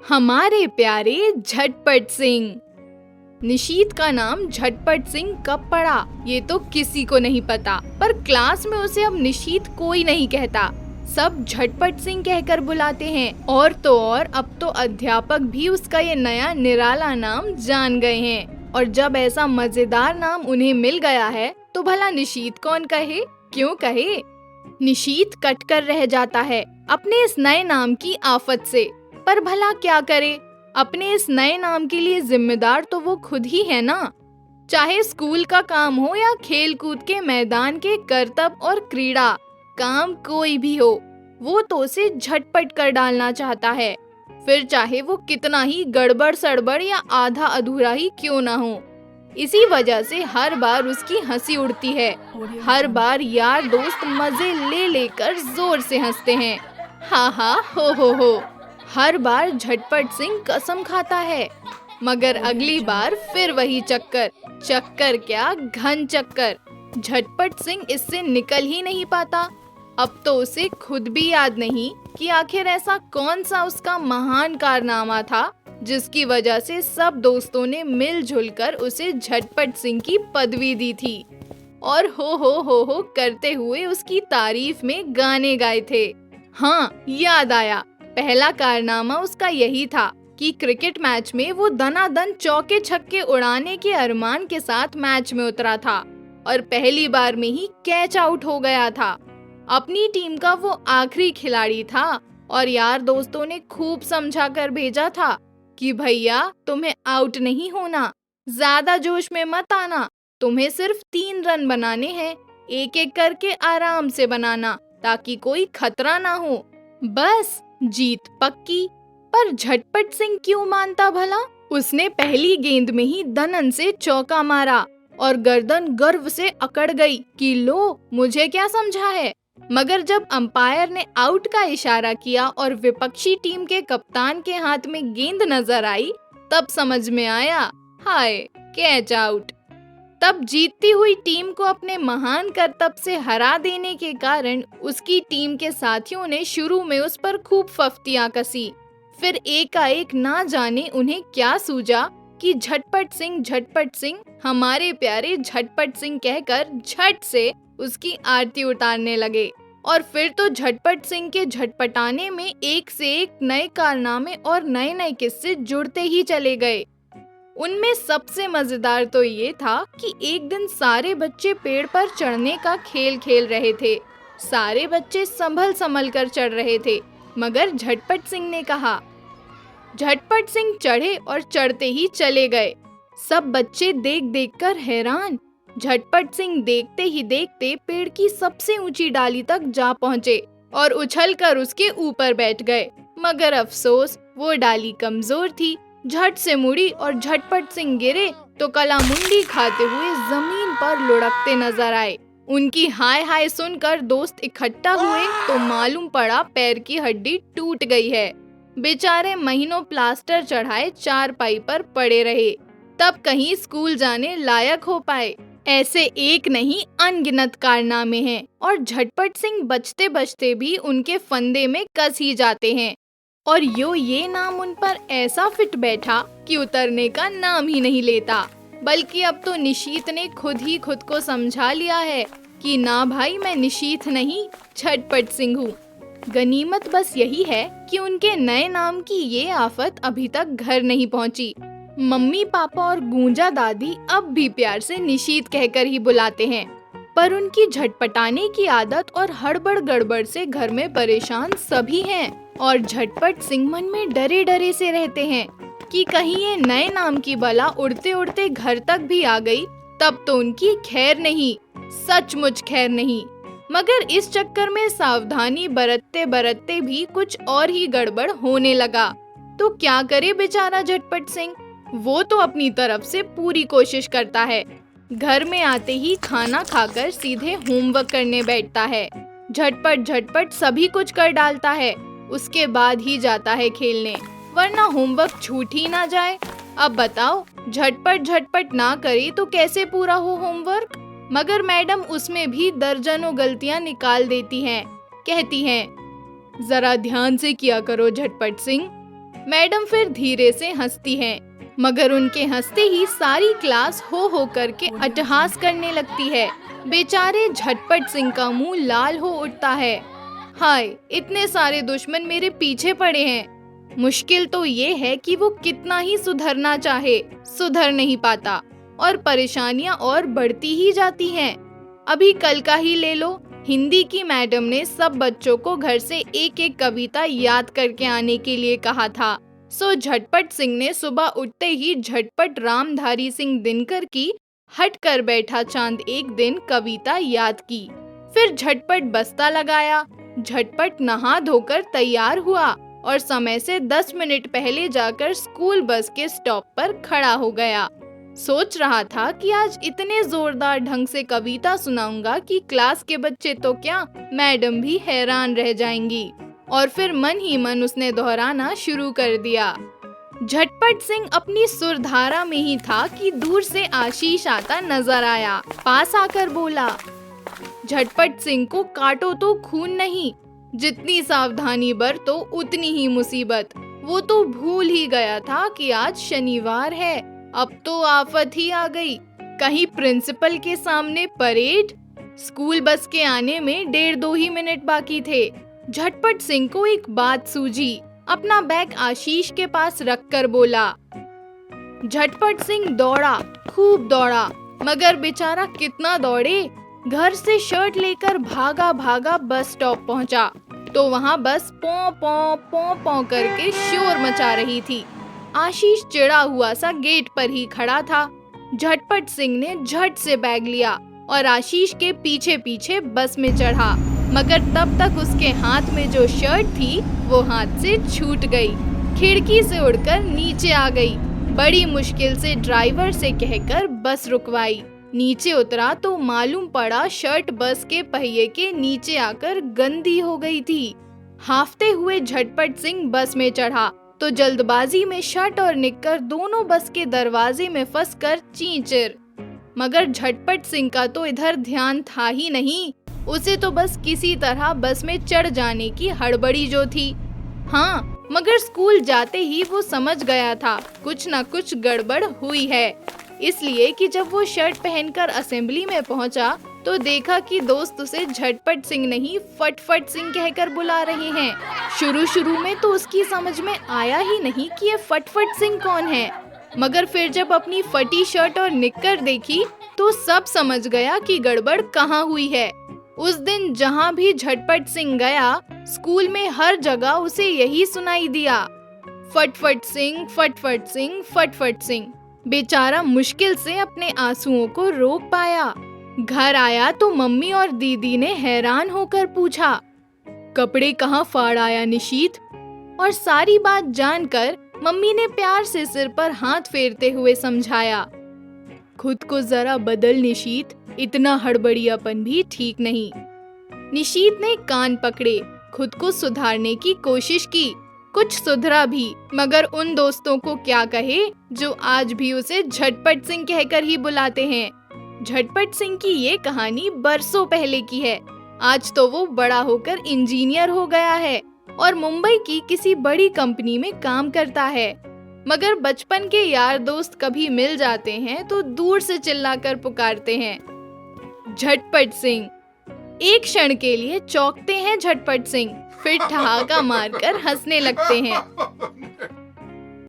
हमारे प्यारे झटपट सिंह। निशीथ का नाम झटपट सिंह कब पड़ा ये तो किसी को नहीं पता, पर क्लास में उसे अब निशीथ कोई नहीं कहता, सब झटपट सिंह कहकर बुलाते हैं। और तो और अब तो अध्यापक भी उसका ये नया निराला नाम जान गए हैं। और जब ऐसा मजेदार नाम उन्हें मिल गया है तो भला निशीथ कौन कहे, क्यों कहे। निशीथ कट कर रह जाता है अपने इस नए नाम की आफत से, पर भला क्या करे, अपने इस नए नाम के लिए जिम्मेदार तो वो खुद ही है ना। चाहे स्कूल का काम हो या खेल कूद के मैदान के करतब और क्रीड़ा, काम कोई भी हो, वो तो उसे झटपट कर डालना चाहता है, फिर चाहे वो कितना ही गड़बड़ सड़बड़ या आधा अधूरा ही क्यों ना हो। इसी वजह से हर बार उसकी हंसी उड़ती है, हर बार यार दोस्त मजे ले लेकर जोर से हंसते हैं, हा हा हो। हर बार झटपट सिंह कसम खाता है, मगर अगली बार फिर वही चक्कर क्या घन चक्कर। झटपट सिंह इससे निकल ही नहीं पाता। अब तो उसे खुद भी याद नहीं कि आखिर ऐसा कौन सा उसका महान कारनामा था जिसकी वजह से सब दोस्तों ने मिलजुल कर उसे झटपट सिंह की पदवी दी थी और हो करते हुए उसकी तारीफ में गाने गाए थे। हाँ, याद आया, पहला कारनामा उसका यही था कि क्रिकेट मैच में वो दनादन चौके छक्के उड़ाने के अरमान के साथ मैच में उतरा था और पहली बार में ही कैच आउट हो गया था। अपनी टीम का वो आखिरी खिलाड़ी था और यार दोस्तों ने खूब समझा कर भेजा था कि भैया तुम्हें आउट नहीं होना, ज्यादा जोश में मत आना, तुम्हें सिर्फ 3 रन बनाने हैं, एक एक करके आराम से बनाना ताकि कोई खतरा ना हो, बस जीत पक्की। पर झटपट सिंह क्यों मानता भला। उसने पहली गेंद में ही दनन से चौका मारा और गर्दन गर्व से अकड़ गई कि लो मुझे क्या समझा है। मगर जब अंपायर ने आउट का इशारा किया और विपक्षी टीम के कप्तान के हाथ में गेंद नजर आई, तब समझ में आया, हाय कैच आउट। तब जीतती हुई टीम को अपने महान करतब से हरा देने के कारण उसकी टीम के साथियों ने शुरू में उस पर खूब फफ्तियां कसी। फिर एकाएक ना जाने उन्हें क्या सूझा कि झटपट सिंह हमारे प्यारे झटपट सिंह कहकर झट से उसकी आरती उतारने लगे। और फिर तो झटपट सिंह के झटपटाने में एक से एक नए कारनामे और नए नए किस्से जुड़ते ही चले गए। उनमें सबसे मजेदार तो ये था कि एक दिन सारे बच्चे पेड़ पर चढ़ने का खेल खेल रहे थे। सारे बच्चे संभल कर चढ़ रहे थे, मगर झटपट सिंह ने कहा। झटपट सिंह चढ़े और चढ़ते ही चले गए। सब बच्चे देख कर हैरान। झटपट सिंह देखते ही देखते पेड़ की सबसे ऊंची डाली तक जा पहुँचे और उछलकर उसके ऊपर बैठ गए, मगर अफसोस वो डाली कमजोर थी। झट से मुड़ी और झटपट सिंह गिरे तो कलामुंडी खाते हुए जमीन पर लुढ़कते नजर आए। उनकी हाय हाय सुनकर दोस्त इकट्ठा हुए तो मालूम पड़ा पैर की हड्डी टूट गई है। बेचारे महीनों प्लास्टर चढ़ाए चारपाई पर पड़े रहे, तब कहीं स्कूल जाने लायक हो पाए। ऐसे एक नहीं अनगिनत कारनामे हैं और झटपट सिंह बचते बचते भी उनके फंदे में कस ही जाते हैं। और ये नाम उन पर ऐसा फिट बैठा कि उतरने का नाम ही नहीं लेता। बल्कि अब तो निशीथ ने खुद ही खुद को समझा लिया है कि ना भाई, मैं निशीथ नहीं झटपट सिंह हूँ। गनीमत बस यही है कि उनके नए नाम की ये आफत अभी तक घर नहीं पहुँची। मम्मी पापा और गूंजा दादी अब भी प्यार से निशीथ कहकर ही बुलाते हैं, पर उनकी झटपटाने की आदत और हड़बड़ गड़बड़ से घर में परेशान सभी हैं। और झटपट सिंह मन में डरे डरे से रहते हैं कि कहीं ये नए नाम की बला उड़ते उड़ते घर तक भी आ गई, तब तो उनकी खैर नहीं, सचमुच खैर नहीं। मगर इस चक्कर में सावधानी बरतते बरतते भी कुछ और ही गड़बड़ होने लगा। तो क्या करे बेचारा झटपट सिंह। वो तो अपनी तरफ से पूरी कोशिश करता है। घर में आते ही खाना खाकर सीधे होमवर्क करने बैठता है। झटपट सभी कुछ कर डालता है, उसके बाद ही जाता है खेलने, वरना होमवर्क छूट ही ना जाए। अब बताओ, झटपट ना करे तो कैसे पूरा हो होमवर्क। मगर मैडम उसमें भी दर्जनों गलतियां निकाल देती हैं। कहती हैं, जरा ध्यान से किया करो झटपट सिंह, मैडम फिर धीरे से हंसती हैं, मगर उनके हंसते ही सारी क्लास हो करके अट्टहास करने लगती है। बेचारे झटपट सिंह का मुंह लाल हो उठता है। हाय, इतने सारे दुश्मन मेरे पीछे पड़े हैं। मुश्किल तो ये है कि वो कितना ही सुधरना चाहे, सुधर नहीं पाता और परेशानियां और बढ़ती ही जाती हैं। अभी कल का ही ले लो, हिंदी की मैडम ने सब बच्चों को घर से एक एक कविता याद करके आने के लिए कहा था। सो झटपट सिंह ने सुबह उठते ही झटपट रामधारी सिंह दिनकर की हट कर बैठा चांद एक दिन कविता याद की। फिर झटपट बस्ता लगाया, झटपट नहा धोकर तैयार हुआ और समय से 10 मिनट पहले जाकर स्कूल बस के स्टॉप पर खड़ा हो गया। सोच रहा था कि आज इतने जोरदार ढंग से कविता सुनाऊंगा कि क्लास के बच्चे तो क्या, मैडम भी हैरान रह जाएंगी। और फिर मन ही मन उसने दोहराना शुरू कर दिया। झटपट सिंह अपनी सुरधारा में ही था कि दूर से आशीष आता नजर आया। पास आकर बोला, झटपट सिंह को काटो तो खून नहीं, जितनी सावधानी बरतो उतनी ही मुसीबत। वो तो भूल ही गया था कि आज शनिवार है। अब तो आफत ही आ गई। कहीं प्रिंसिपल के सामने परेड। स्कूल बस के आने में 1.5-2 ही मिनट बाकी थे। झटपट सिंह को एक बात सूझी। अपना बैग आशीष के पास रखकर बोला। झटपट सिंह दौड़ा, खूब दौड़ा, मगर बेचारा कितना दौड़े। घर से शर्ट लेकर भागा भागा बस स्टॉप पहुंचा तो वहां बस पौ पौ पौ पौ करके शोर मचा रही थी। आशीष चिढ़ा हुआ सा गेट पर ही खड़ा था। झटपट सिंह ने झट से बैग लिया और आशीष के पीछे पीछे बस में चढ़ा, मगर तब तक उसके हाथ में जो शर्ट थी वो हाथ से छूट गई, खिड़की से उड़कर नीचे आ गई। बड़ी मुश्किल से ड्राइवर से कहकर बस रुकवाई। नीचे उतरा तो मालूम पड़ा शर्ट बस के पहिए के नीचे आकर गंदी हो गई थी। हांफते हुए झटपट सिंह बस में चढ़ा तो जल्दबाजी में शर्ट और निक्कर दोनों बस के दरवाजे में फंसकर चींचिर। मगर झटपट सिंह का तो इधर ध्यान था ही नहीं। उसे तो बस किसी तरह बस में चढ़ जाने की हड़बड़ी जो थी। हाँ, मगर स्कूल जाते ही वो समझ गया था कुछ न कुछ गड़बड़ हुई है। इसलिए कि जब वो शर्ट पहनकर असेंबली में पहुंचा तो देखा कि दोस्त उसे झटपट सिंह नहीं फटफट सिंह कहकर बुला रहे हैं। शुरू में तो उसकी समझ में आया ही नहीं कि ये फटफट सिंह कौन है, मगर फिर जब अपनी फटी शर्ट और निक्कर देखी तो सब समझ गया कि गड़बड़ कहाँ हुई है। उस दिन जहाँ भी झटपट सिंह गया, स्कूल में हर जगह उसे यही सुनाई दिया, फटफट सिंह, फटफट सिंह, फटफट सिंह। बेचारा मुश्किल से अपने आंसुओं को रोक पाया। घर आया तो मम्मी और दीदी ने हैरान होकर पूछा, कपड़े कहाँ फाड़ आया निशीत? और सारी बात जानकर मम्मी ने प्यार से सिर पर हाथ फेरते हुए समझाया, खुद को जरा बदल निशीत, इतना हड़बड़ियापन भी ठीक नहीं। निशीत ने कान पकड़े, खुद को सुधारने की कोशिश की, कुछ सुधरा भी, मगर उन दोस्तों को क्या कहे जो आज भी उसे झटपट सिंह कहकर ही बुलाते हैं। झटपट सिंह की ये कहानी बरसों पहले की है। आज तो वो बड़ा होकर इंजीनियर हो गया है और मुंबई की किसी बड़ी कंपनी में काम करता है। मगर बचपन के यार दोस्त कभी मिल जाते हैं तो दूर से चिल्लाकर पुकारते हैं, झटपट सिंह। एक क्षण के लिए चौंकते हैं झटपट सिंह, फिर ठहाका मारकर हंसने लगते हैं।